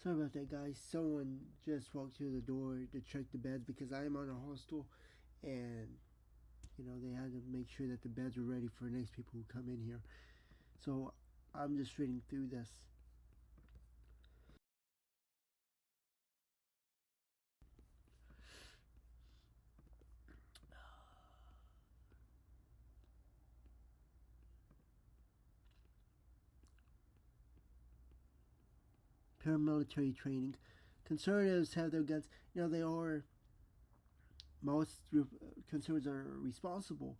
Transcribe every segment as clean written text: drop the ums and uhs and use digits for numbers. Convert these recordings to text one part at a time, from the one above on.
Sorry about that, guys. Someone just walked through the door to check the beds because I am on a hostel, and they had to make sure that the beds were ready for next people who come in here. So I'm just reading through this. Paramilitary training. Conservatives have their guns. They are most conservatives are responsible,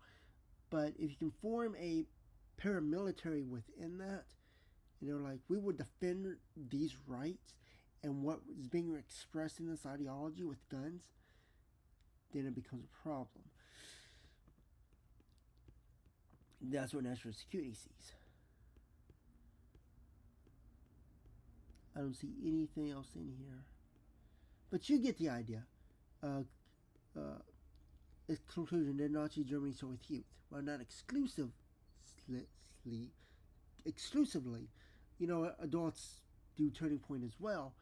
but if you can form a paramilitary within that, like we would defend these rights and what is being expressed in this ideology with guns, then it becomes a problem. That's what national security sees. I don't see anything else in here, but you get the idea. Uh, uh, its conclusion that Nazi Germany saw with youth, while not exclusively, adults do Turning Point as well.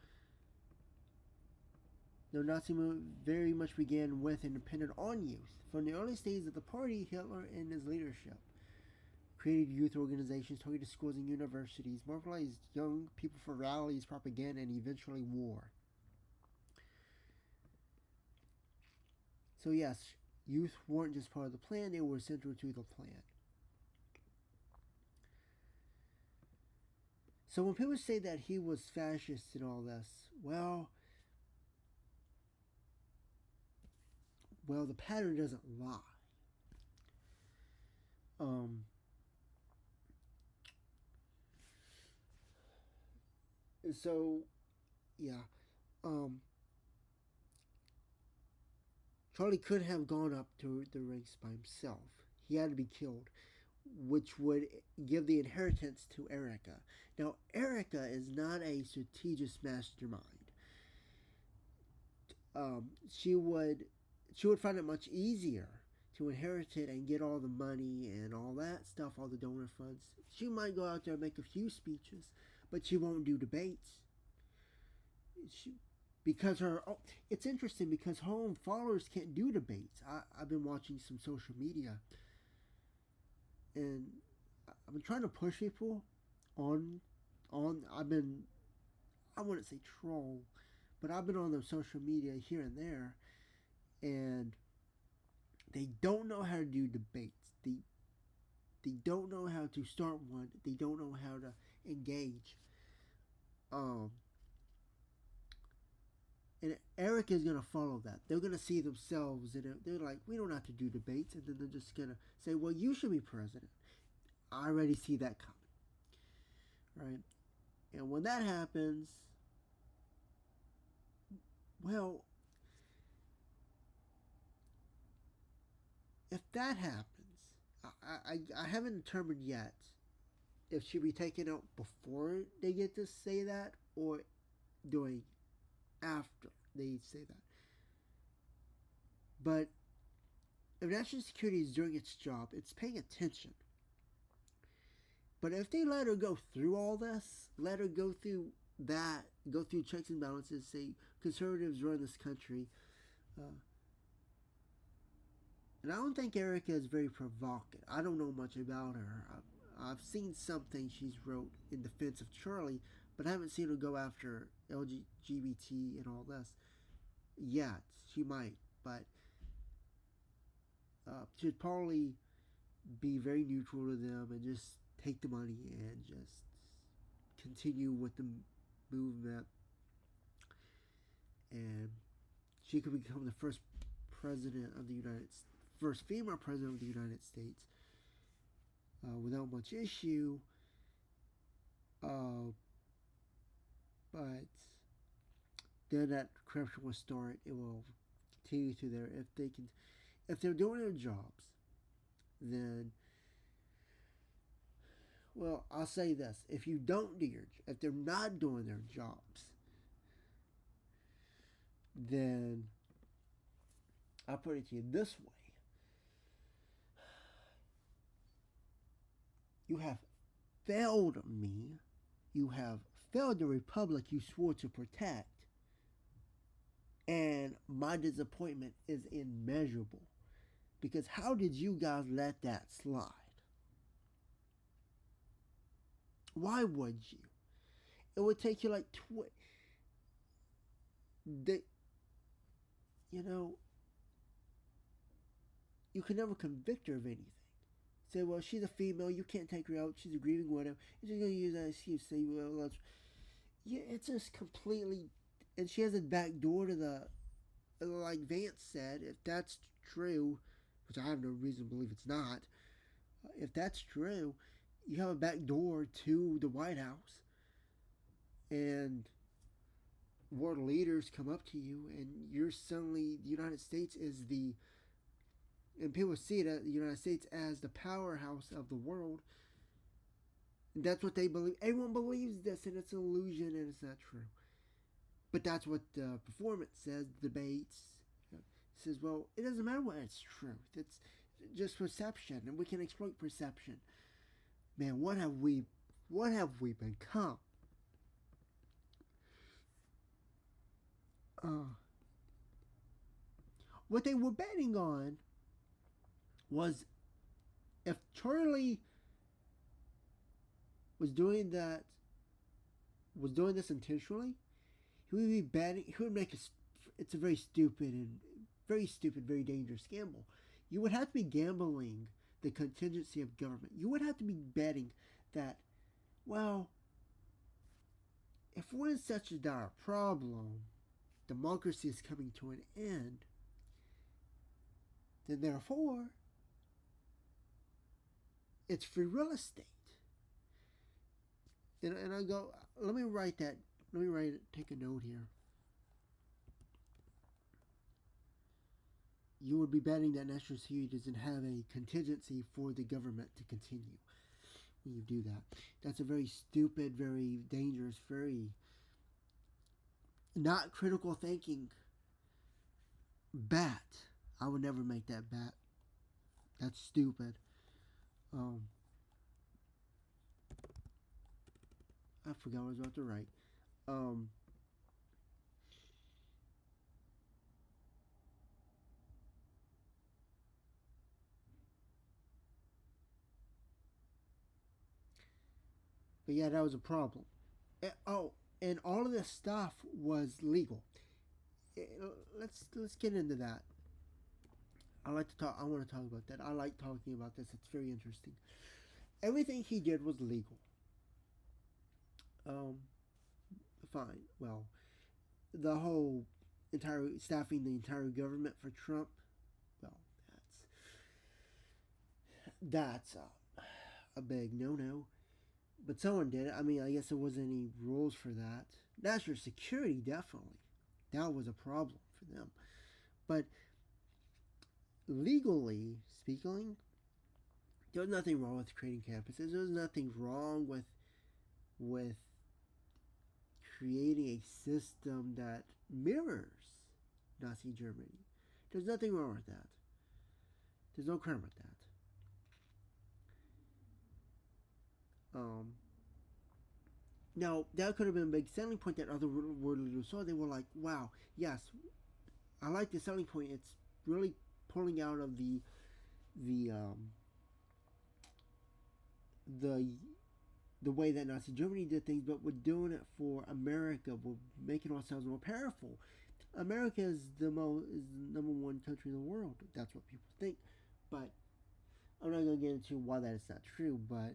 The Nazi movement very much began with and depended on youth. From the early stages of the party, Hitler and his leadership created youth organizations, targeted schools and universities, mobilized young people for rallies, propaganda, and eventually war. So yes, youth weren't just part of the plan, they were central to the plan. So when people say that he was fascist and all this, well, the pattern doesn't lie. Um, so yeah, Charlie could have gone up to the ranks by himself. He had to be killed, which would give the inheritance to Erica. Now, Erica is not a strategist mastermind. She would find it much easier to inherit it and get all the money and all that stuff, all the donor funds. She might go out there and make a few speeches, but she won't do debates. She, because it's interesting because her own followers can't do debates. I've been watching some social media, and I've been trying to push people on I've been, I wouldn't say troll, but I've been on the social media here and there, and they don't know how to do debates. They don't know how to start one. They don't know how to engage. Um, and Eric is gonna follow that. They're gonna see themselves in it. They're like, we don't have to do debates, and then they're just gonna say, well, you should be president. I already see that coming, right? And when that happens, well, if that happens, I haven't determined yet if she'll be taken out before they get to say that or doing after they say that. But if national security is doing its job, it's paying attention. But if they let her go through all this, let her go through that, go through checks and balances, say conservatives run this country, uh, and I don't think Erica is very provocative. I don't know much about her. I've seen something she's wrote in defense of Charlie, but I haven't seen her go after LGBT and all this yet. She might, but she'd probably be very neutral to them and just take the money and just continue with the movement. And she could become the first female president of the United States without much issue. But then that corruption will start. It will continue to there. If they're doing their jobs, then, well, I'll say this: if you don't do if they're not doing their jobs, then I'll put it to you this way: you have failed me. You have failed the republic you swore to protect. And my disappointment is immeasurable. Because how did you guys let that slide? Why would you? It would take you like they, you know, you could never convict her of anything. Say, well, she's a female, you can't take her out, she's a grieving widow. You're just gonna use that excuse. Say, well, let's. Yeah, it's just completely. And she has a back door to the. Like Vance said, if that's true, which I have no reason to believe it's not, if that's true, you have a back door to the White House, and world leaders come up to you, and you're suddenly the United States is the, and people see the United States as the powerhouse of the world. And that's what they believe. Everyone believes this, and it's an illusion, and it's not true. But that's what the performance says. Debates says, well, it doesn't matter what it's truth. It's just perception, and we can exploit perception. Man, what have we become? What they were betting on was if Charlie was doing this intentionally, he would be betting. He would make it's a very stupid, very dangerous gamble. You would have to be gambling the contingency of government. You would have to be betting that, well, if we're in such a dire problem, democracy is coming to an end, then therefore, it's free real estate. And I go, let me write that. Let me write it. Take a note here. You would be betting that national security doesn't have a contingency for the government to continue when you do that. That's a very stupid, very dangerous, very not critical thinking bet. I would never make that bet. That's stupid. I forgot what I was about to write. But yeah, that was a problem. And all of this stuff was legal. Let's get into that. I want to talk about that. I like talking about this. It's very interesting. Everything he did was legal. Fine. Well, the whole staffing the entire government for Trump. Well, that's a big no-no. But someone did it. I mean, I guess there wasn't any rules for that. National security, definitely. That was a problem for them. But legally speaking, there was nothing wrong with creating campuses. There was nothing wrong with creating a system that mirrors Nazi Germany. There's nothing wrong with that. There's no crime with that. Now, that could have been a big selling point that other world leaders saw. They were like, wow, yes, I like the selling point. It's really pulling out of the way that Nazi Germany did things, but we're doing it for America. We're making ourselves more powerful. America is the number one country in the world. That's what people think. But I'm not going to get into why that is not true, but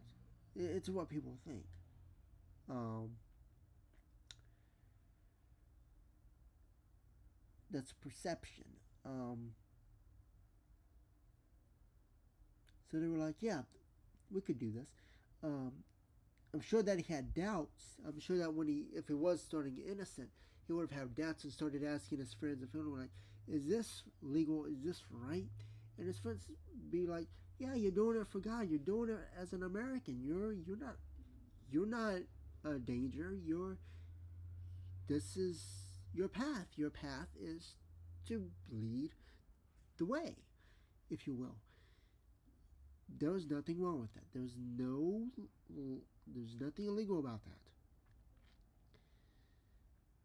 it's what people think. That's perception. So they were like, yeah, we could do this. I'm sure that he had doubts. I'm sure that if he was starting innocent, he would have had doubts and started asking his friends and family, like, is this legal? Is this right? And his friends be like, yeah, you're doing it for God. You're doing it as an American. You're not a danger. This is your path. Your path is to lead the way, if you will. There was nothing wrong with that. There's nothing illegal about that.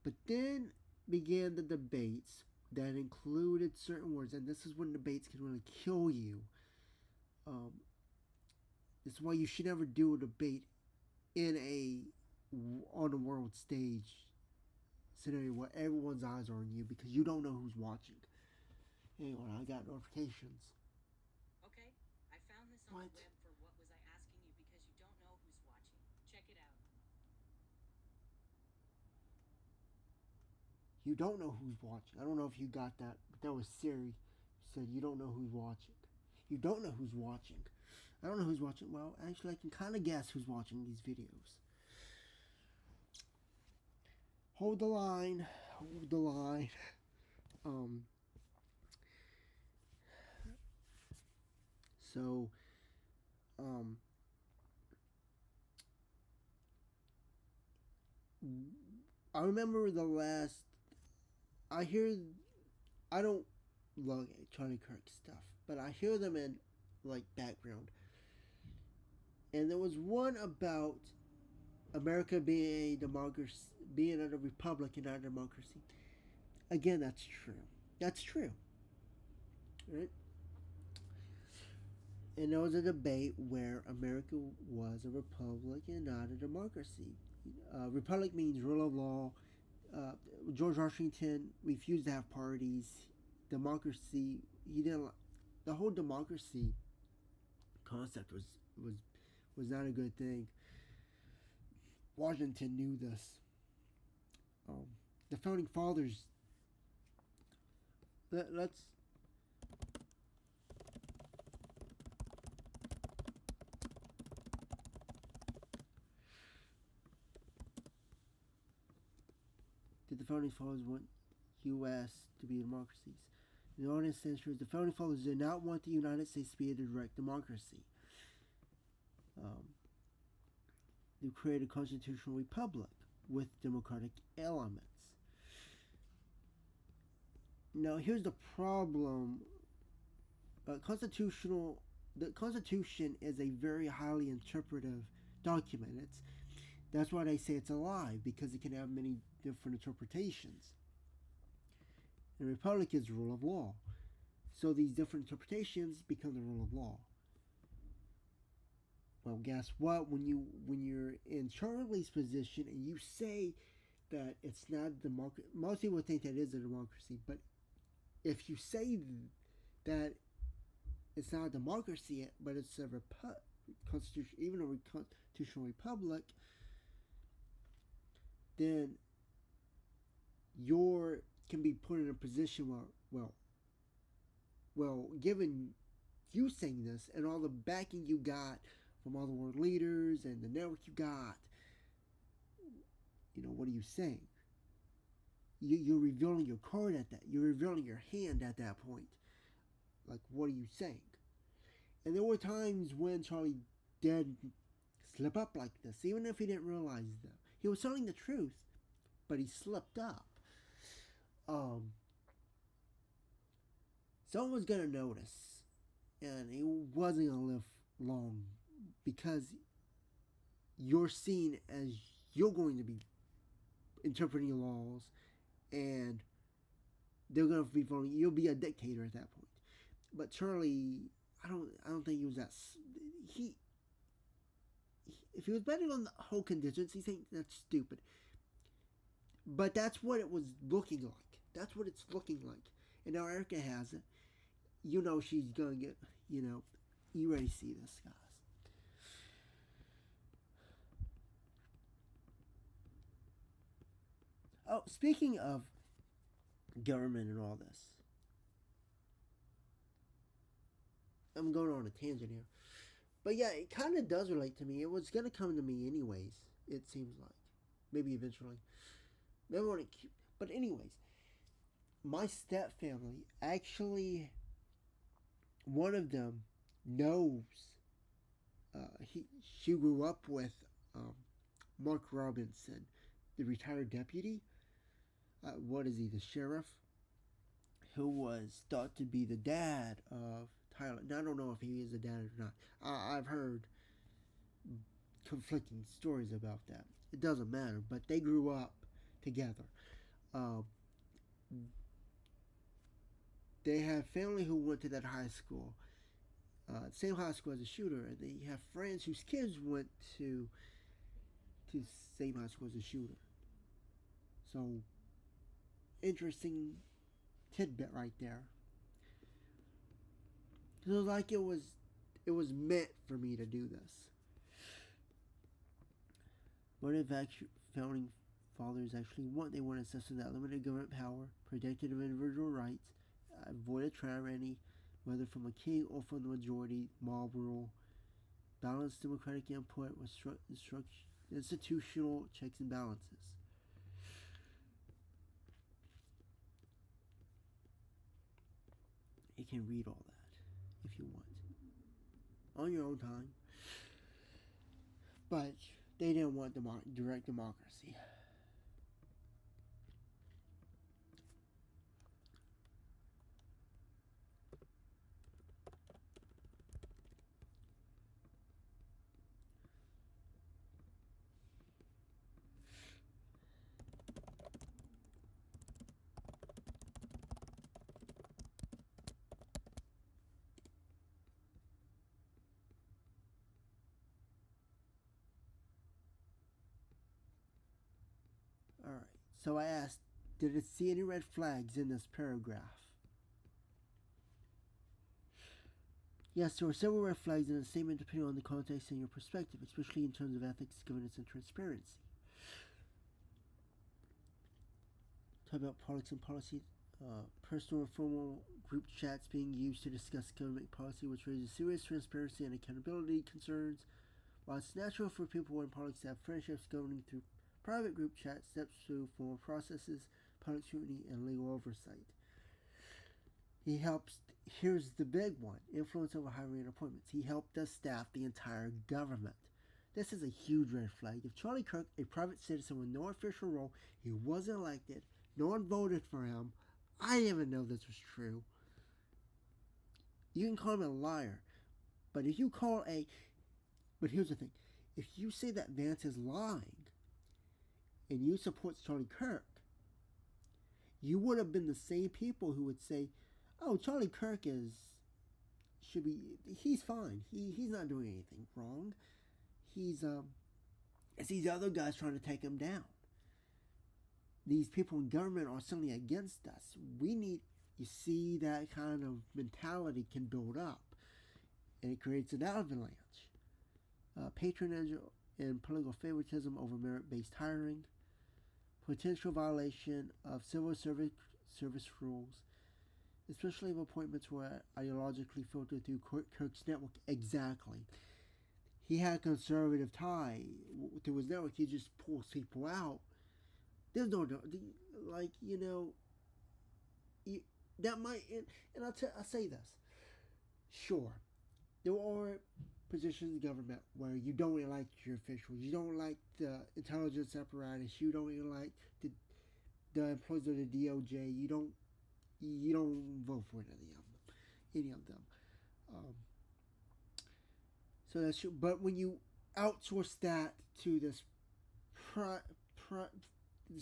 But then began the debates that included certain words, and this is when debates can really kill you. Um, this is why you should never do a debate in a on a world stage scenario where everyone's eyes are on you because you don't know who's watching. Anyway, I got notifications. Okay, I found this on the web for what was I asking you because you don't know who's watching. Check it out. You don't know who's watching. I don't know if you got that, but that was Siri. Said you don't know who's watching. You don't know who's watching. I don't know who's watching. Well, actually, I can kind of guess who's watching these videos. Hold the line. Hold the line. Um. So. Um. I remember the last. I hear. I don't love Charlie Kirk stuff, but I hear them in like background. And there was one about America being a democracy, being a republic and not a democracy. Again, that's true. That's true, right? And there was a debate where America was a republic and not a democracy. Republic means rule of law. Uh, George Washington refused to have parties. Democracy, he didn't. The whole democracy concept was was not a good thing. Washington knew this. Um, the founding fathers. Let's. Did the founding fathers want U.S. to be democracies? In the honest centuries, the founding fathers did not want the United States to be a direct democracy. Um, they created a constitutional republic with democratic elements. Now, here's the problem: constitutional. The Constitution is a very highly interpretive document. That's why they say it's alive because it can have many different interpretations. And a republic is rule of law. So these different interpretations become the rule of law. Well, guess what? When you're in Charlie's position and you say that it's not a democracy, most people think that is a democracy. But if you say that it's not a democracy, but it's a constitution, even a constitutional republic, then you're can be put in a position where given you saying this and all the backing you got from all the world leaders and the network you got, what are you saying? You're revealing your card at that. You're revealing your hand at that point. Like, what are you saying? And there were times when Charlie did slip up like this, even if he didn't realize that. He was telling the truth, but he slipped up. Someone was going to notice, and he wasn't going to live long because you're seen as you're going to be interpreting laws, and they're going to be following. You'll be a dictator at that point. But Charlie, I don't think he was that. He if he was betting on the whole contingency thing, that's stupid. But that's what it was looking like. That's what it's looking like. And now Erica has it. She's gonna get. You already see this, guys. Oh, speaking of government and all this, I'm going on a tangent here. But yeah, it kind of does relate to me. It was gonna come to me anyways. It seems like, maybe eventually. Maybe when it, but anyways, my step family actually, one of them knows. She grew up with um, Mark Robinson, the retired deputy. What is he? The sheriff, who was thought to be the dad of Tyler. Now I don't know if he is a dad or not. I've heard conflicting stories about that. It doesn't matter, but they grew up together. Uh, they have family who went to that high school, same high school as a shooter, and they have friends whose kids went to same high school as a shooter. So interesting tidbit right there. It was like it was meant for me to do this. What did founding fathers actually want? They wanted a system that limited government power, protected individual rights, avoided tyranny, whether from a king or from the majority, mob rule, balanced democratic input with institutional checks and balances. You can read all that if you want on your own time. But they didn't want direct democracy. All right. So I asked, did it see any red flags in this paragraph? Yes, there were several red flags in the statement depending on the context and your perspective, especially in terms of ethics, governance, and transparency. Talk about politics and policy. Personal and formal group chats being used to discuss government policy, which raises serious transparency and accountability concerns. While it's natural for people in politics to have friendships, governing through private group chats steps through formal processes, public scrutiny, and legal oversight. He helps. Here's the big one: influence over hiring and appointments. He helped us staff the entire government. This is a huge red flag. If Charlie Kirk, a private citizen with no official role, he wasn't elected, no one voted for him, I didn't even know this was true. You can call him a liar, but if you call a, but here's the thing: if you say that Vance is lying, and you support Charlie Kirk, you would have been the same people who would say, "Oh, Charlie Kirk he's fine. He's not doing anything wrong. He's it's these other guys trying to take him down. These people in government are suddenly against us. We need." You see, that kind of mentality can build up, and it creates an avalanche. Patronage and political favoritism over merit-based hiring, potential violation of civil service rules, especially if appointments were ideologically filtered through Kirk's network. Exactly. He had a conservative tie through his network. He just pulls people out. There's no, like, that might, and I'll say this. Sure, there are positions in government where you don't really like your officials. You don't like the intelligence apparatus. You don't really like the employees of the DOJ. You don't vote for any of them. Um, so that's true. But when you outsource that to this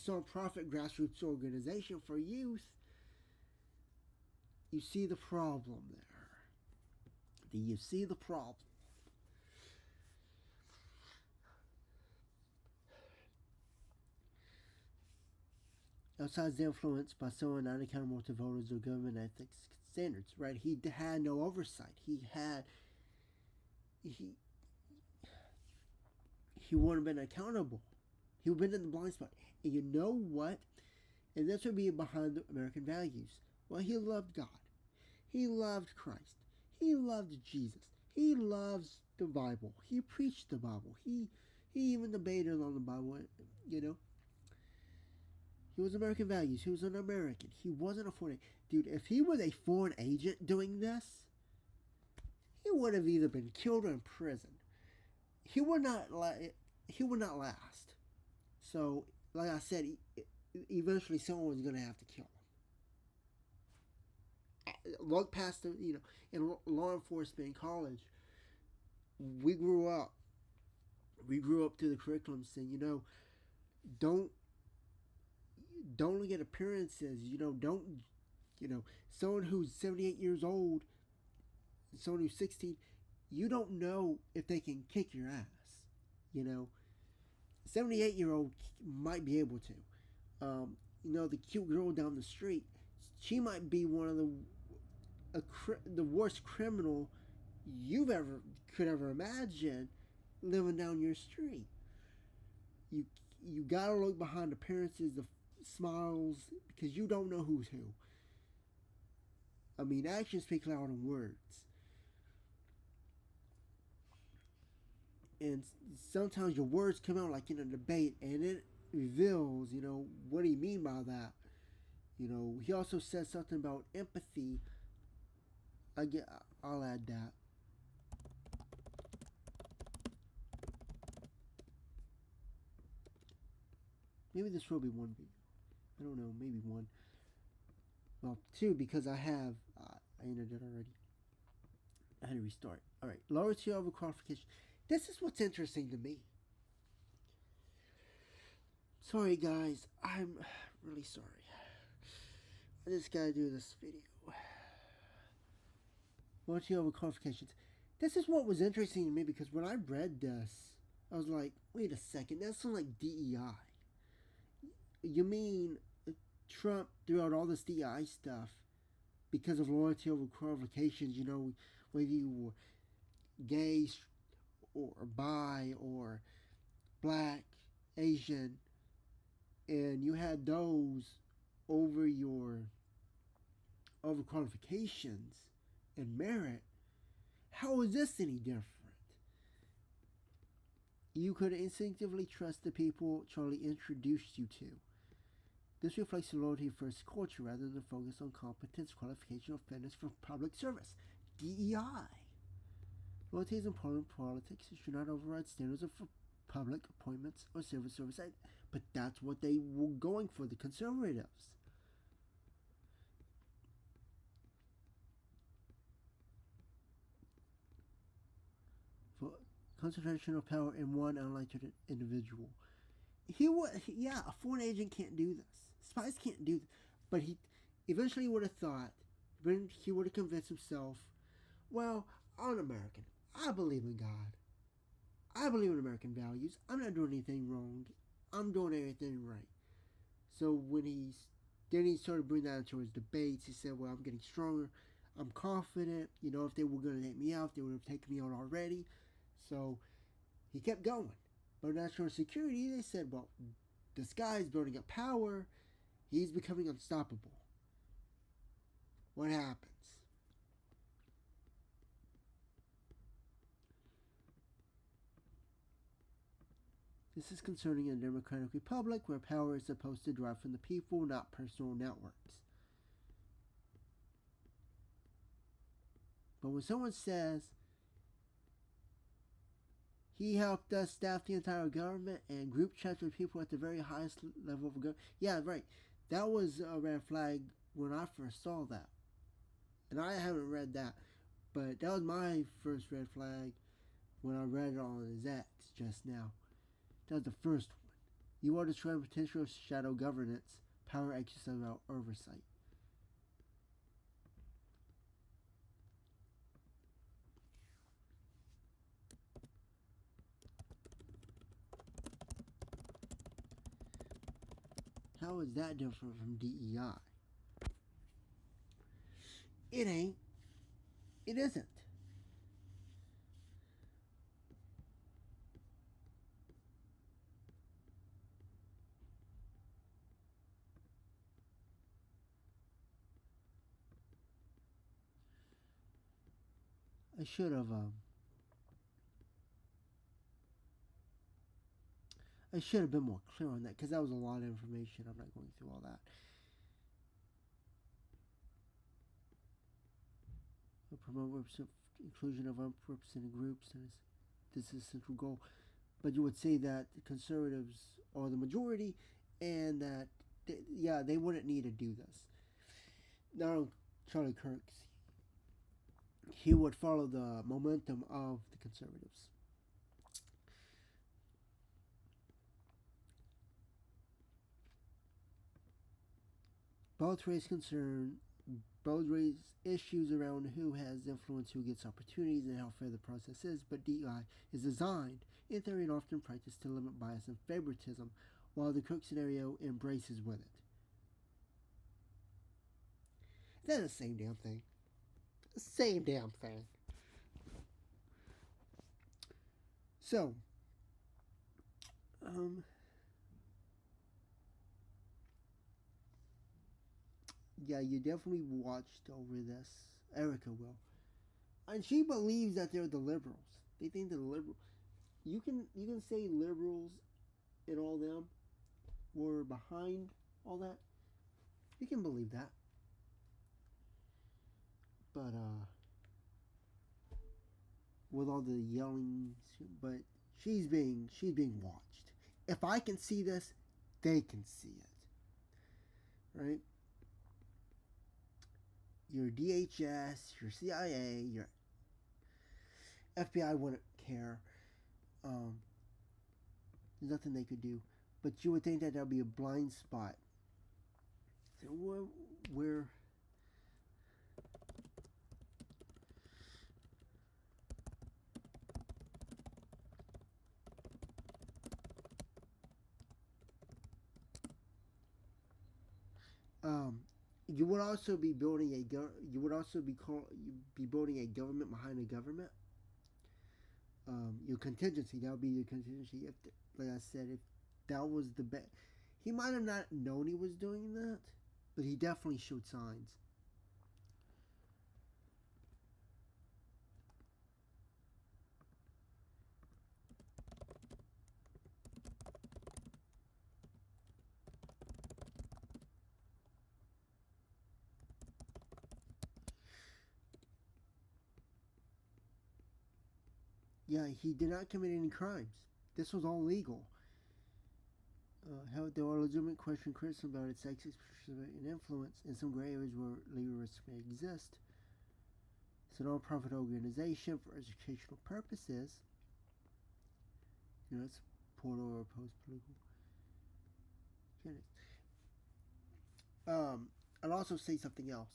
non-profit grassroots organization for youth, you see the problem there. Do you see the problem? Outside the influence by someone not accountable to voters or government ethics standards, right? He had no oversight. He he wouldn't have been accountable. He would have been in the blind spot. And you know what? And this would be behind the American values. Well, he loved God. He loved Christ. He loved Jesus. He loves the Bible. He preached the Bible. He even debated on the Bible. You know, he was American values. He was an American. He wasn't a foreign dude. If he was a foreign agent doing this, he would have either been killed or in prison. He would not. He would not last. So, like I said, eventually someone was going to have to kill him. Look past the, in law enforcement in college, we grew up through the curriculum saying, don't don't look at appearances. Don't, someone who's 78 years old, someone who's 16, you don't know if they can kick your ass. 78-year-old might be able to. The cute girl down the street, she might be one of the worst criminal you've ever could ever imagine living down your street. You gotta look behind appearances, the smiles, because you don't know who's who. I mean, actions speak louder than words. And sometimes your words come out like in a debate, and it reveals, what do you mean by that? He also said something about empathy. I'll add that. Maybe this will be one video. I don't know, maybe one. Well, two, because I ended it already. I had to restart. Alright, lower tier overqualification. This is what's interesting to me. Sorry, guys. I'm really sorry. I just gotta do this video. Lower tier overqualifications. This is what was interesting to me, because when I read this, I was like, wait a second, that sounds like DEI. You mean Trump threw out all this DEI stuff because of loyalty over qualifications, whether you were gay or bi or black, Asian, and you had those over your qualifications and merit. How is this any different? You could instinctively trust the people Charlie introduced you to. This reflects a loyalty-first culture rather than a focus on competence, qualification, or fitness for public service. DEI. Loyalty is important in politics. It should not override standards of public appointments or civil service. But that's what they were going for, the conservatives. For concentration of power in one unelected individual. A foreign agent can't do this. Spies can't do this. But he eventually would have thought, he would have convinced himself, well, I'm an American. I believe in God. I believe in American values. I'm not doing anything wrong. I'm doing everything right. So when he started bringing that into his debates, he said, well, I'm getting stronger. I'm confident. If they were going to take me out, they would have taken me out already. So he kept going. But national security, they said, well, this guy's building up power. He's becoming unstoppable. What happens? This is concerning a democratic republic where power is supposed to derive from the people, not personal networks. But when someone says, he helped us staff the entire government and group chats with people at the very highest level of government. Yeah, right. That was a red flag when I first saw that. And I haven't read that. But that was my first red flag when I read it on his X just now. That was the first one. You are destroying potential shadow governance, power exercise without oversight. How is that different from DEI? It ain't. It isn't. I should have been more clear on that, because that was a lot of information. I'm not going through all that. Promote inclusion of unrepresented groups, and this is a central goal. But you would say that the conservatives are the majority, and that they wouldn't need to do this. Now, Charlie Kirk, he would follow the momentum of the conservatives. Both raise concern. Both raise issues around who has influence, who gets opportunities, and how fair the process is. But DEI is designed, in theory and often practiced, to limit bias and favoritism, while the Kirk scenario embraces with it. They're the same damn thing. The same damn thing. So, yeah, you definitely watched over this. Erica will, and she believes that they're the liberals. They think they're the liberals. You can say liberals and all them were behind all that. You can believe that, but with all the yelling, but she's being watched. If I can see this, they can see it, right? Your DHS, your CIA, your FBI wouldn't care. There's nothing they could do. But you would think that there'd be a blind spot. So where you would also be building you would also be building a government behind a government. Your contingency, that would be your contingency. If, like I said, if that was the best, he might have not known he was doing that, but he definitely showed signs. Yeah, he did not commit any crimes. This was all legal. There are legitimate question criticism about its sex and influence in some gray areas where legal risks may exist. It's a non-profit organization for educational purposes. Support or oppose political candidates. I'll also say something else.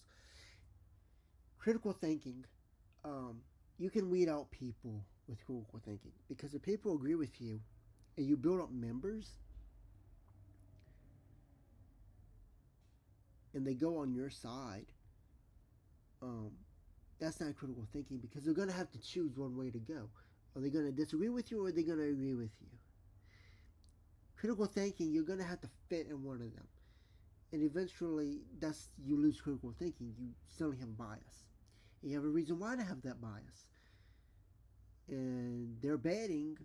Critical thinking. You can weed out people with critical thinking because if people agree with you and you build up members and they go on your side, that's not critical thinking because they're going to have to choose one way to go. Are they going to disagree with you or are they going to agree with you? Critical thinking, you're going to have to fit in one of them. And eventually, you lose critical thinking. You suddenly have a bias. And you have a reason why to have that bias. And they're banking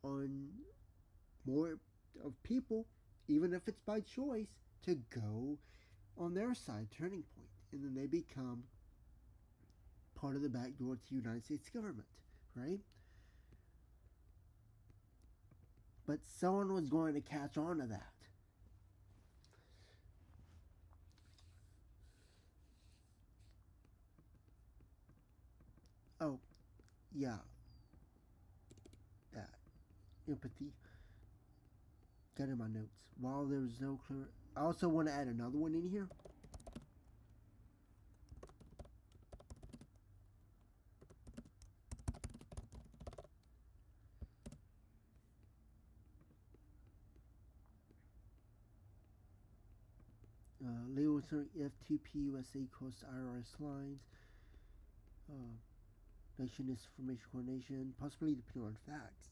on more of people, even if it's by choice, to go on their side, turning point. And then they become part of the back door to the United States government, right? But someone was going to catch on to that. Oh, yeah, that empathy. Got in my notes. While there was no clear, I also want to add another one in here. Legal if TPUSA crossed IRS lines. Nation Disinformation Coordination, possibly depending on facts.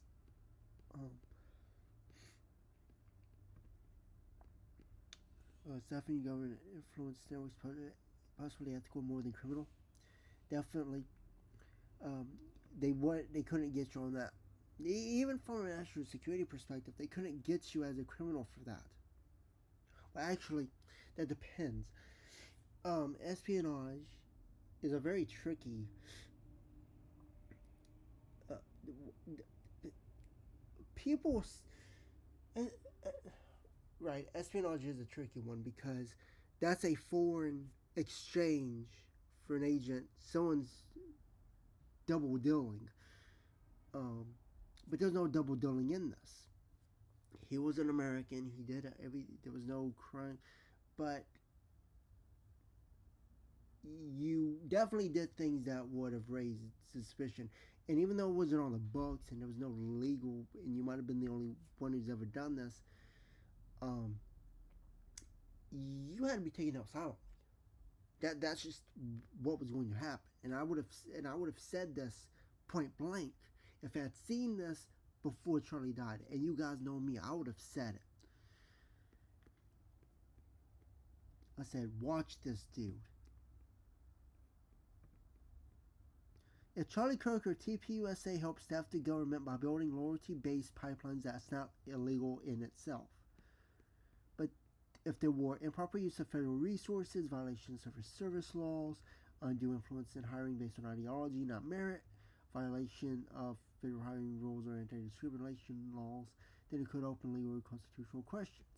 Staffing government influence networks possibly ethical more than criminal. Definitely. They couldn't get you on that. Even from a national security perspective, they couldn't get you as a criminal for that. Well, actually, that depends. Espionage is a very tricky. Uh, people, right? Espionage is a tricky one because that's a foreign exchange for an agent. Someone's double dealing. But there's no double dealing in this. He was an American. He did every. There was no crime. but you definitely did things that would have raised suspicion. And even though it wasn't on the books and there was no legal, and you might have been the only one who's ever done this, um, you had to be taken out silently. That's just what was going to happen. And I would have said this point blank if I had seen this before Charlie died. And you guys know me, I would have said it. I said, watch this dude. If Charlie Kirk or TPUSA helped staff the government by building loyalty-based pipelines, that's not illegal in itself. But if there were improper use of federal resources, violations of service laws, undue influence in hiring based on ideology, not merit, violation of federal hiring rules or anti-discrimination laws, then it could open legal constitutional questions.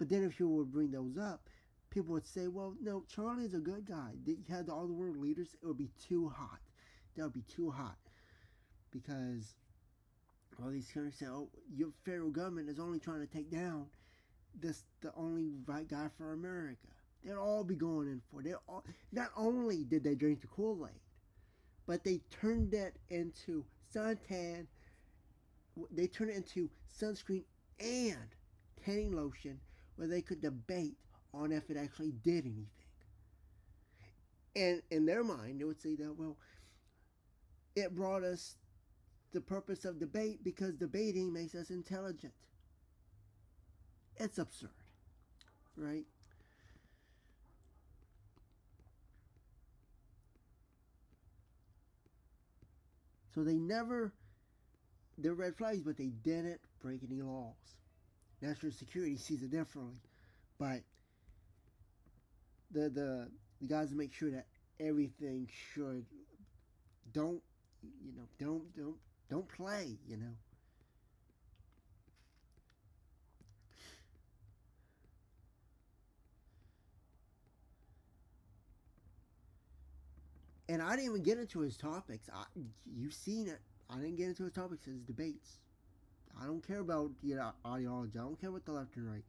But then if you would bring those up, people would say, well, no, Charlie is a good guy. You had all the world leaders, it would be too hot. That would be too hot. Because all these countries say, oh, your federal government is only trying to take down the only right guy for America. They'd all be going in for it. Not only did they drink the Kool-Aid, but they turned it into suntan. They turned it into sunscreen and tanning lotion where they could debate on if it actually did anything. And in their mind, they would say that, well, it brought us the purpose of debate because debating makes us intelligent. It's absurd, right? So they're red flags, but they didn't break any laws. National security sees it differently, but the guys make sure that everything should don't don't play. And I didn't even get into his topics. You've seen it. I didn't get into his topics, his debates. I don't care about ideology. I don't care about the left and right.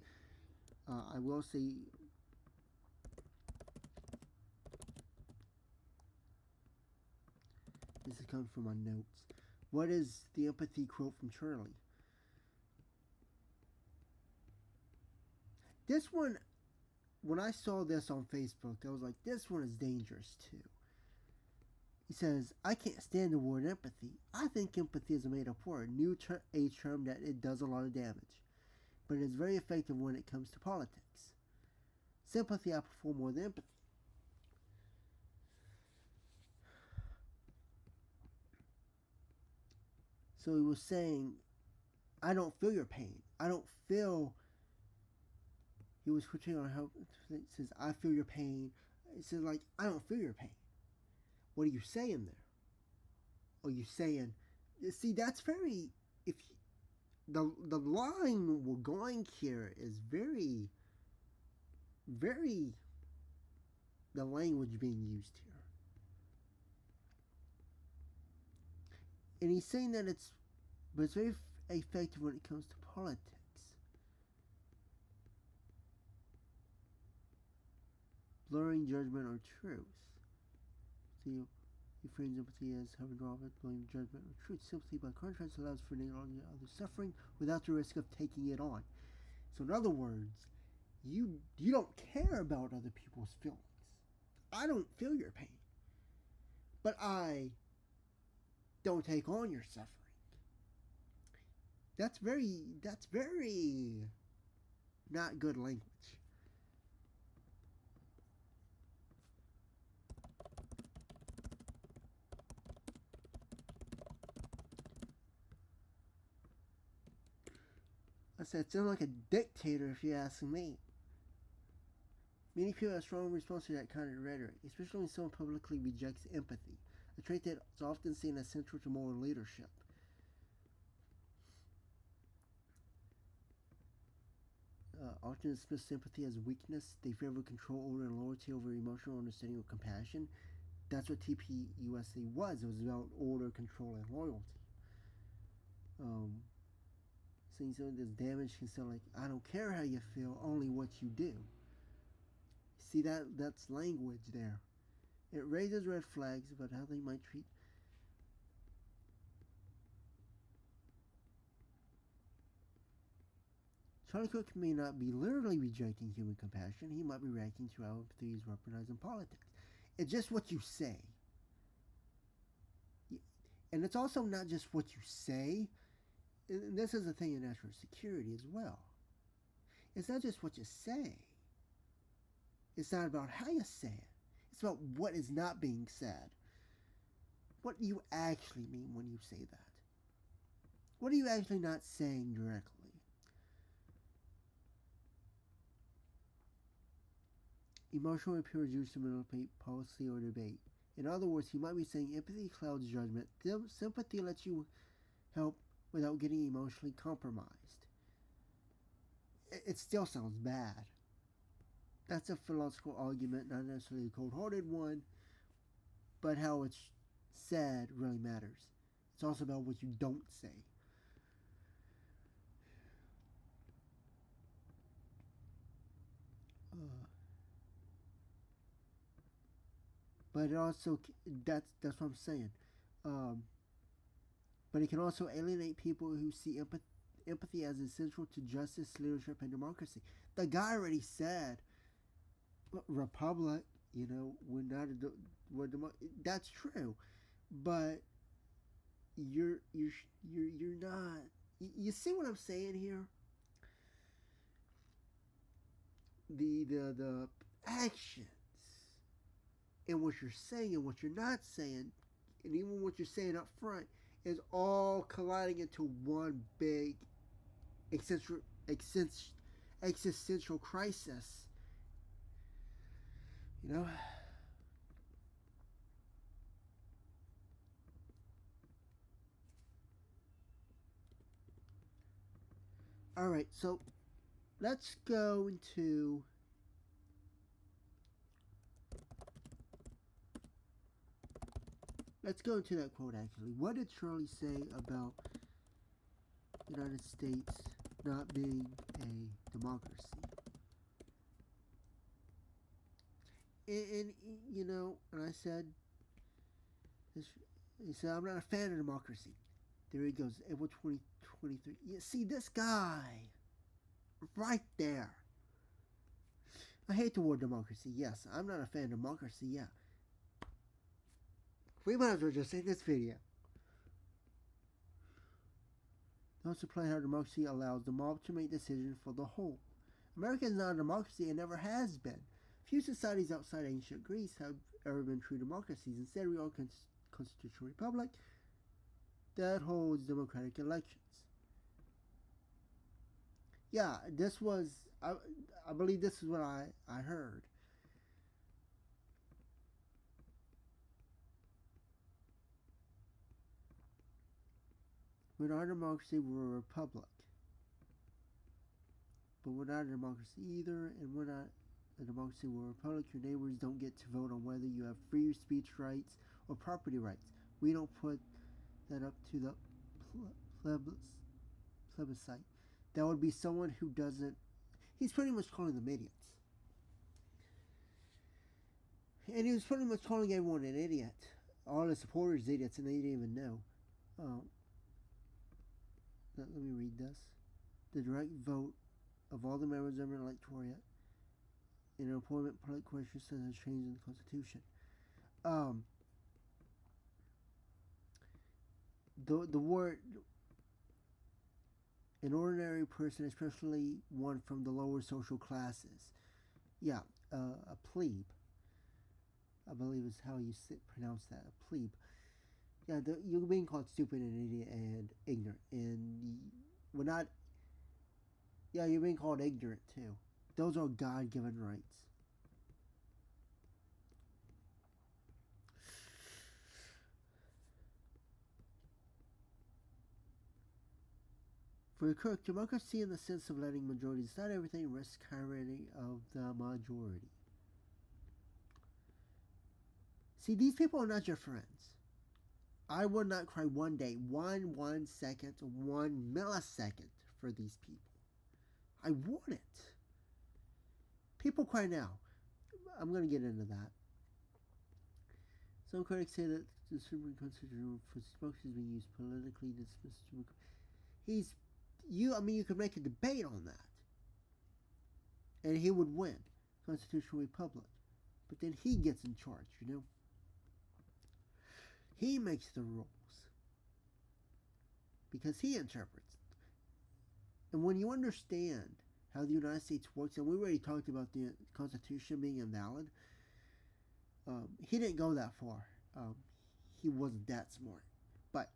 I will say, this comes from my notes. What is the empathy quote from Charlie? This one, when I saw this on Facebook, I was like, this one is dangerous too. He says, I can't stand the word empathy. I think empathy is a made up word, new age term that it does a lot of damage. But it is very effective when it comes to politics. Sympathy I prefer more than empathy. So he was saying, I don't feel your pain. I don't feel. He was putting on how it says, I feel your pain. It says, like, I don't feel your pain. What are you saying there? Are you saying, see, that's very, if the line we're going here is very, very, the language being used here. And he's saying that but it's very effective when it comes to politics. Blurring judgment or truth. See, he frames empathy as having drawn blurring judgment or truth. Sympathy, by contrast, allows for acknowledging others' suffering without the risk of taking it on. So, in other words, you don't care about other people's feelings. I don't feel your pain, but I don't take on your suffering. That's very not good language. I said, it sounds like a dictator if you ask me. Many people have a strong response to that kind of rhetoric, especially when someone publicly rejects empathy, a trait that is often seen as central to moral leadership. Often dismiss sympathy as weakness. They favor control, order, and loyalty over emotional understanding or compassion. That's what TPUSA was. It was about order, control, and loyalty. Saying something that's damaged can sound like, I don't care how you feel, only what you do. See, that's language there. It raises red flags about how they might treat. Charlie Kirk may not be literally rejecting human compassion. He might be reacting to how empathy is weaponized in politics. It's just what you say. And it's also not just what you say. And this is a thing in national security as well. It's not just what you say. It's not about how you say it. It's about what is not being said. What do you actually mean when you say that? What are you actually not saying directly? Emotional appeal is used to manipulate policy or debate. In other words, he might be saying empathy clouds judgment. Sympathy lets you help without getting emotionally compromised. It still sounds bad. That's a philosophical argument, not necessarily a cold-hearted one, but how it's said really matters. It's also about what you don't say. But it also, that's what I'm saying. But it can also alienate people who see empathy as essential to justice, leadership, and democracy. The guy already said, republic, we're not that's true, but you're not. You see what I'm saying here? The actions and what you're saying and what you're not saying, and even what you're saying up front, is all colliding into one big existential crisis. All right, so let's go into that quote. Actually, what did Charlie say about the United States not being a democracy? And I said, he said, I'm not a fan of democracy. There he goes, April 2023. You see, this guy, right there. I hate the word democracy, yes. I'm not a fan of democracy, yeah. We might as well just say this video. Don't supply how democracy allows the mob to make decisions for the whole. America is not a democracy and never has been. Few societies outside ancient Greece have ever been true democracies. Instead, we are a constitutional republic that holds democratic elections. Yeah, this was, I believe this is what I heard. We're not a democracy, we're a republic. But we're not a democracy either, and we're not a democracy, we're a republic. Your neighbors don't get to vote on whether you have free speech rights or property rights. We don't put that up to the plebiscite. That would be someone who doesn't. He's pretty much calling them idiots. And he was pretty much calling everyone an idiot. All the supporters idiots, and they didn't even know. Let me read this. The direct vote of all the members of an electorate in an appointment public question says a change in the Constitution. The word, an ordinary person, especially one from the lower social classes. Yeah, a plebe. I believe is how you pronounce that, a plebe. Yeah, you're being called stupid and idiot and ignorant, and we're not. Yeah, you're being called ignorant too. Those are God-given rights. For Kirk, democracy in the sense of letting majorities decide everything risks tyranny of the majority. See, these people are not your friends. I would not cry one day, one second, 1 millisecond for these people. I wouldn't. People cry now. I'm going to get into that. Some critics say that the Supreme Constitution for spokesman is being used politically to dismiss. You could make a debate on that, and he would win. Constitutional republic, but then he gets in charge. He makes the rules because he interprets. And when you understand how the United States works, and we already talked about the Constitution being invalid, he didn't go that far. He wasn't that smart, but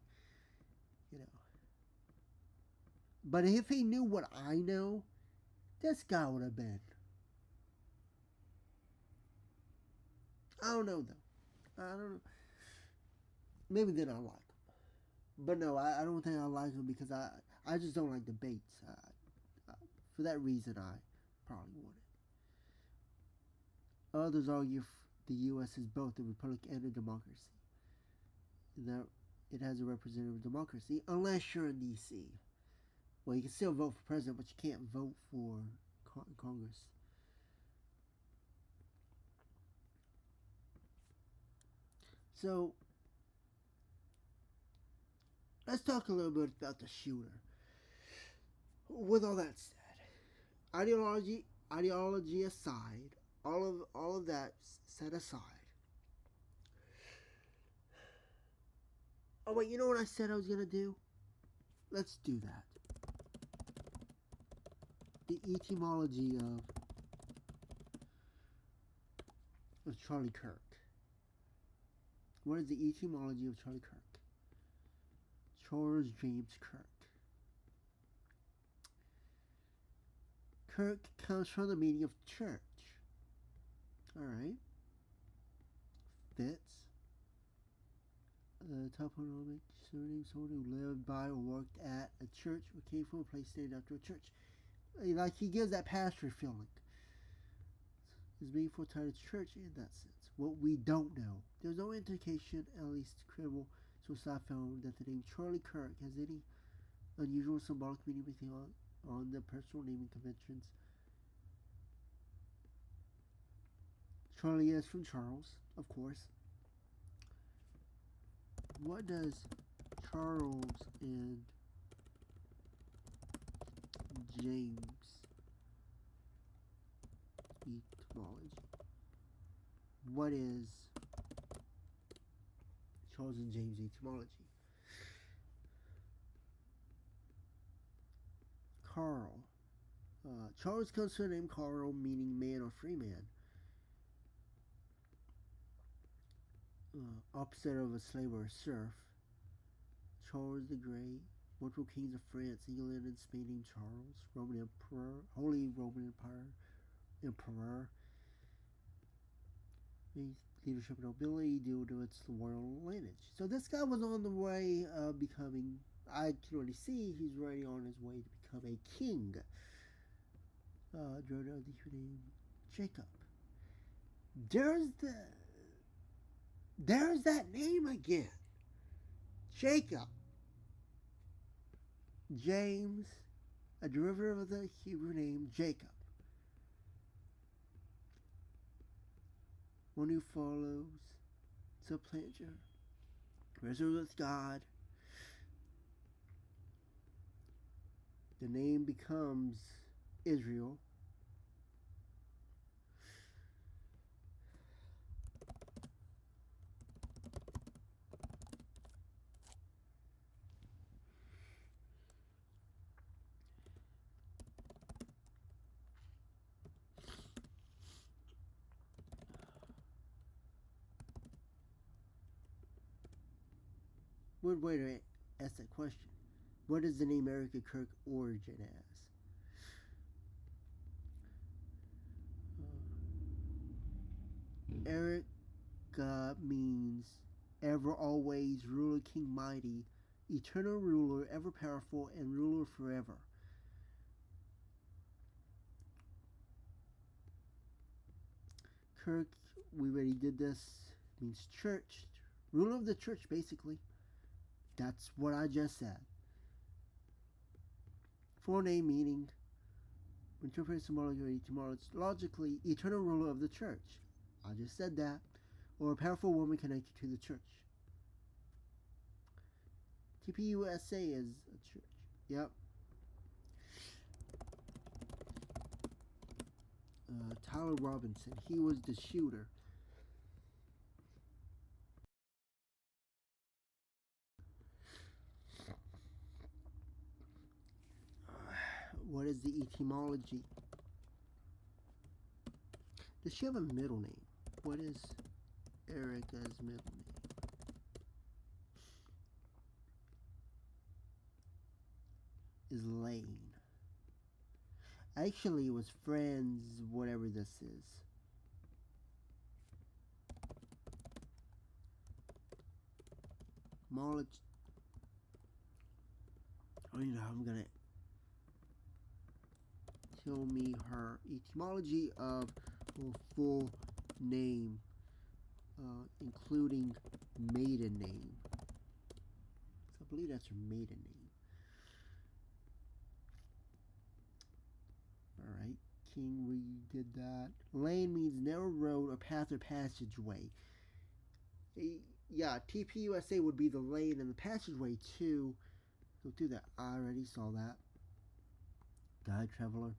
But if he knew what I know, this guy would have been. I don't know though. I don't know. Maybe then I like him, but no, I don't think I like him because I just don't like debates. For that reason, I probably wouldn't. Others argue the U.S. is both a republic and a democracy. That it has a representative democracy, unless you're in D.C. Well, you can still vote for president, but you can't vote for Congress. So, let's talk a little bit about the shooter. With all that said, ideology aside, all of that set aside. Oh wait, you know what I said I was gonna do? Let's do that. The etymology of Charlie Kirk. What is the etymology of Charlie Kirk? Charles James Kirk. Kirk comes from the meaning of church. Alright. Fits. Toponymic surname, someone who lived by or worked at a church or came from a place named after a church. Like he gives that pastor feeling. Is meaningful tied to church in that sense. What we don't know. There's no indication, at least credible sources I found, that the name Charlie Kirk has any unusual symbolic meaning on the personal naming conventions. Charlie is from Charles, of course. What does Charles and James etymology? What is Charles and James etymology? Carl. Charles comes from the name Carl, meaning man or free man. Opposite of a slave or a serf. Charles the Great, multiple kings of France, England, and Spain named Charles, Roman Emperor, Holy Roman Emperor. Leadership and nobility due to its royal lineage. So this guy was on the way of becoming, I can already see he's already on his way to become a king. Jordan of the name Jacob. There's that name again. Jacob. James, a derivative of the Hebrew name Jacob. One who follows, supplanter, wrestles with God. The name becomes Israel. Weird way to ask that question. What does the name Eric Kirk origin as? Eric means ever, always, ruler, king, mighty, eternal ruler, ever powerful, and ruler forever. Kirk, we already did this, means church, ruler of the church, basically. That's what I just said. Forename meaning, interpreted symbolically, logically, eternal ruler of the church. I just said that. Or a powerful woman connected to the church. TPUSA is a church. Yep. Tyler Robinson. He was the shooter. What is the etymology? Does she have a middle name? What is Erica's middle name? Is Lane. Actually, it was Friends, whatever this is. Knowledge. Oh, you know, I'm gonna tell me her etymology of her full name, including maiden name. So I believe that's her maiden name. Alright, King, we did that. Lane means narrow road or path or passageway. Yeah, TPUSA would be the lane and the passageway too. Go through that. I already saw that. Guide traveler.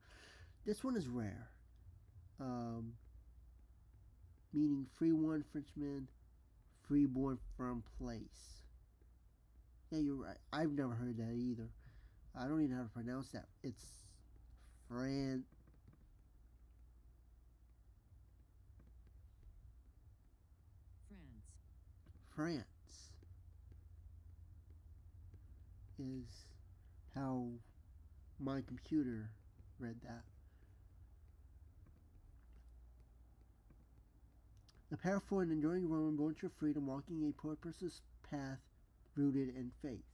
This one is rare. Meaning free one Frenchman, freeborn from place. Yeah, you're right. I've never heard that either. I don't even know how to pronounce that. It's France. France is how my computer read that. The powerful and enduring Roman born to freedom, walking a purposeless path rooted in faith.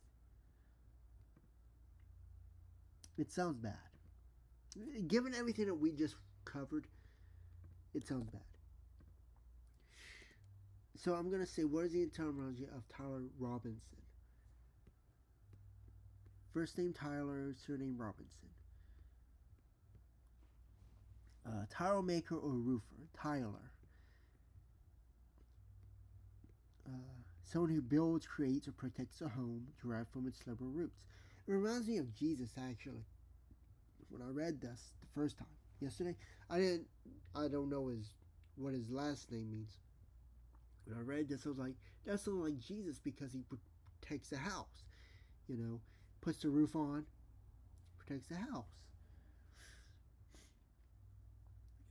It sounds bad. Given everything that we just covered, it sounds bad. So I'm going to say, what is the etymology of Tyler Robinson? First name Tyler, surname Robinson. Tile maker or roofer, Tyler. Someone who builds, creates, or protects a home derived from its liberal roots. It reminds me of Jesus, actually. When I read this the first time yesterday, I don't know what his last name means. When I read this, I was like, that's something like Jesus because he protects the house. You know, puts the roof on, protects the house.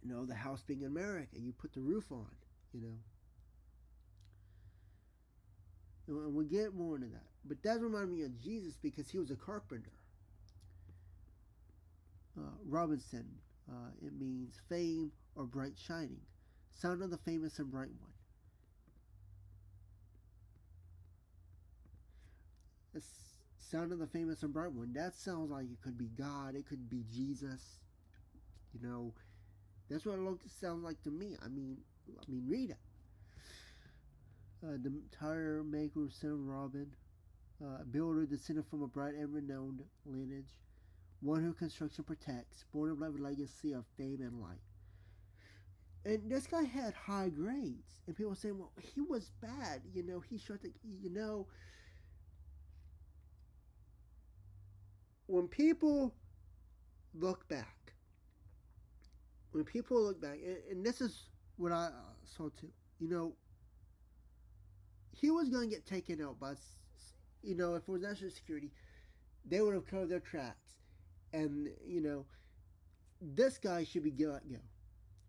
You know, the house being in America, you put the roof on, you know. And we'll get more into that. But that reminded me of Jesus because he was a carpenter. Robinson, it means fame or bright shining. Son of the famous and bright one. The son of the famous and bright one. That sounds like it could be God. It could be Jesus. You know, that's what it sounds like to me. I mean, read it. The tire maker, son of Robin, builder descended from a bright and renowned lineage, one who construction protects, born of love legacy of fame and light. And this guy had high grades, and people were saying, well, he was bad, you know, he shot the, you know. When people look back, and this is what I saw too, you know, he was going to get taken out by, you know, if it was national security, they would have covered their tracks. And, you know, this guy should be let go.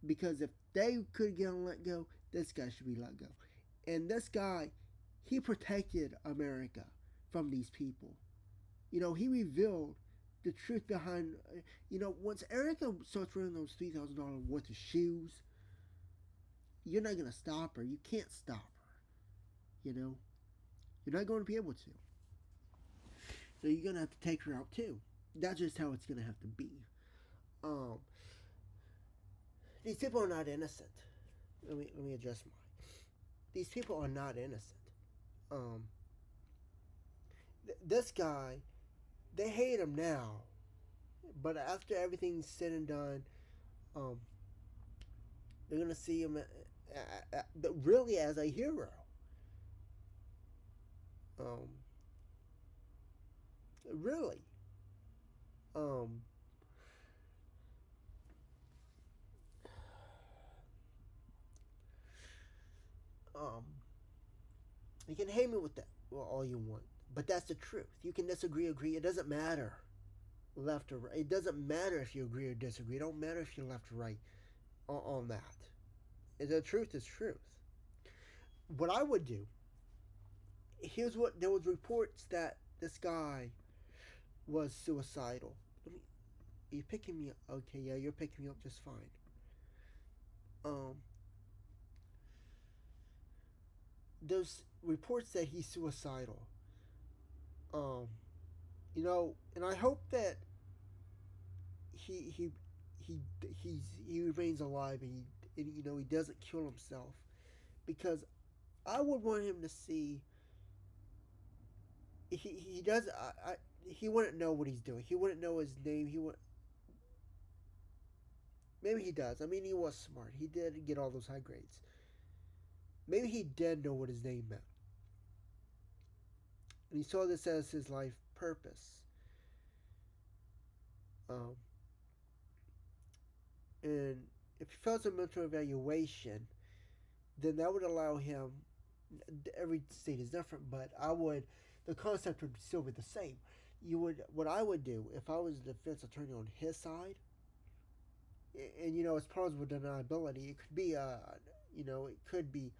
Because if they could get him let go, this guy should be let go. And this guy, he protected America from these people. You know, he revealed the truth behind, you know, once Erica starts wearing those $3,000 worth of shoes, you're not going to stop her. You can't stop her. You know, you're not going to be able to. So you're going to have to take her out too. That's just how it's going to have to be. These people are not innocent. Let me address mine. These people are not innocent. This guy, they hate him now, but after everything's said and done, they're gonna see him but really as a hero. Um, really. Um, um, you can hate me with that all you want, but that's the truth. You can disagree, agree. It doesn't matter left or right. It doesn't matter if you agree or disagree. It don't matter if you're left or right on that. The truth is truth. What I would do, here's what there was reports that this guy was suicidal. Let me. Are you picking me up? Okay, yeah, you're picking me up just fine. Um, there's reports that he's suicidal. Um, and I hope that he he he he remains alive and he doesn't kill himself, because I would want him to see he does he wouldn't know what he's doing. He wouldn't know his name. He would Maybe he does. I mean, he was smart. He did get all those high grades. Maybe he did know what his name meant, and he saw this as his life purpose. Um, and if he fails a mental evaluation, then that would allow him. Every state is different, but the concept would still be the same. What I would do if I was the defense attorney on his side, and it's plausible deniability. It could be it could be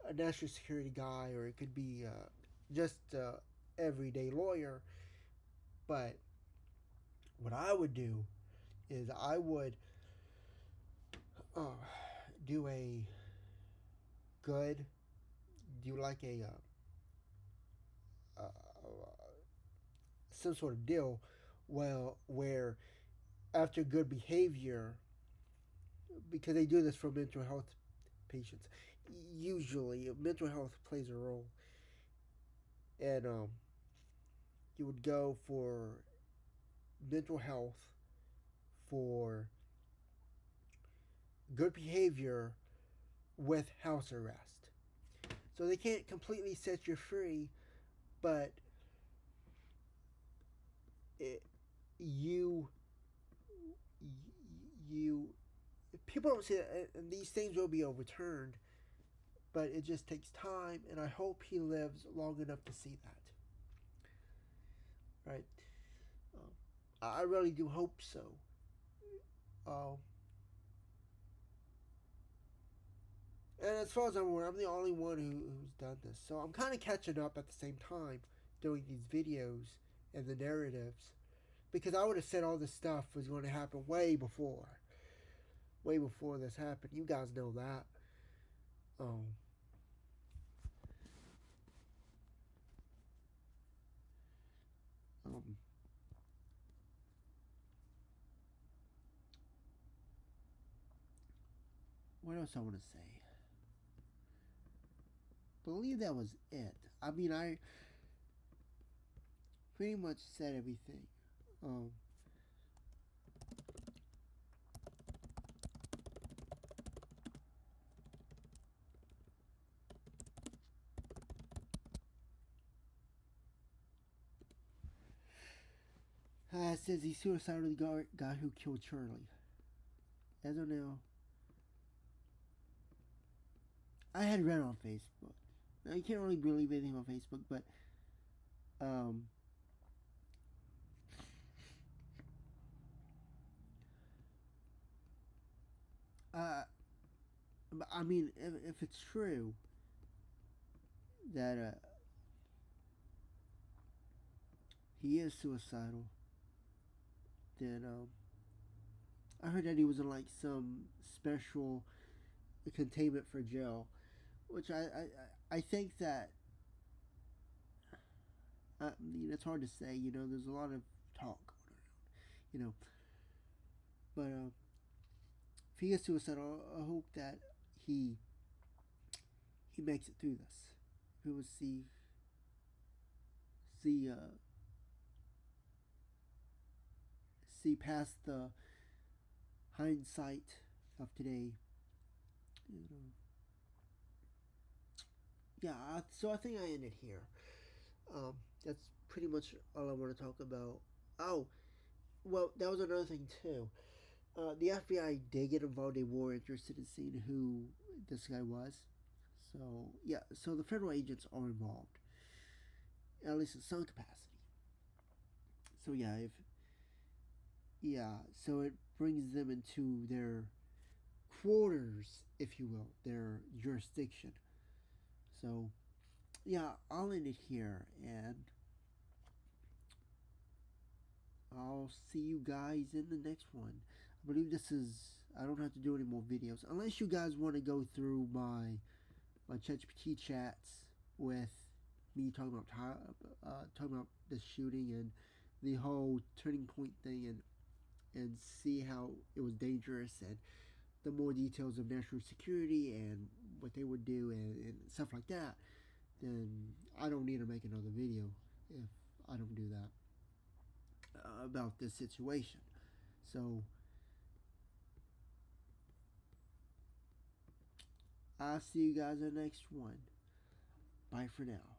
a national security guy, or it could be just everyday lawyer. But what I would do is I would uh, do a good, do like uh, some sort of deal, where after good behavior, because they do this for mental health patients, usually mental health plays a role, and you would go for mental health for good behavior with house arrest. So they can't completely set you free, but it, you you people don't see that, and these things will be overturned, but it just takes time, and I hope he lives long enough to see that. Right? Um, I really do hope so. Um, and as far as I'm aware, I'm the only one who's done this, so I'm kind of catching up at the same time doing these videos and the narratives, because I would have said all this stuff was going to happen way before this happened. You guys know that. Um, um, what else I want to say? I believe that was it. I mean, I pretty much said everything. Um, it says he suicidal the guy who killed Charlie. As of now, I had read on Facebook. Now, you can't really believe anything on Facebook, but um, uh, I mean, if it's true that he is suicidal, then I heard that he was in like some special containment for jail, which I think that I mean, it's hard to say. There's a lot of talk going around. But if he is suicidal, I hope that he he makes it through this. He will see see past the hindsight of today. You know, yeah, so I think I ended here. That's pretty much all I want to talk about. Oh, well, that was another thing too. The FBI did get involved. They were interested in seeing who this guy was. So yeah, so the federal agents are involved, at least in some capacity. So yeah, if yeah, so it brings them into their quarters, if you will, their jurisdiction. So yeah, I'll end it here, and I'll see you guys in the next one. I believe this is. I don't have to do any more videos unless you guys want to go through my ChatGPT chats with me talking about the shooting and the whole turning point thing, and see how it was dangerous, and the more details of national security and what they would do, and stuff like that. Then I don't need to make another video if I don't do that about this situation. So I'll see you guys in the next one. Bye for now.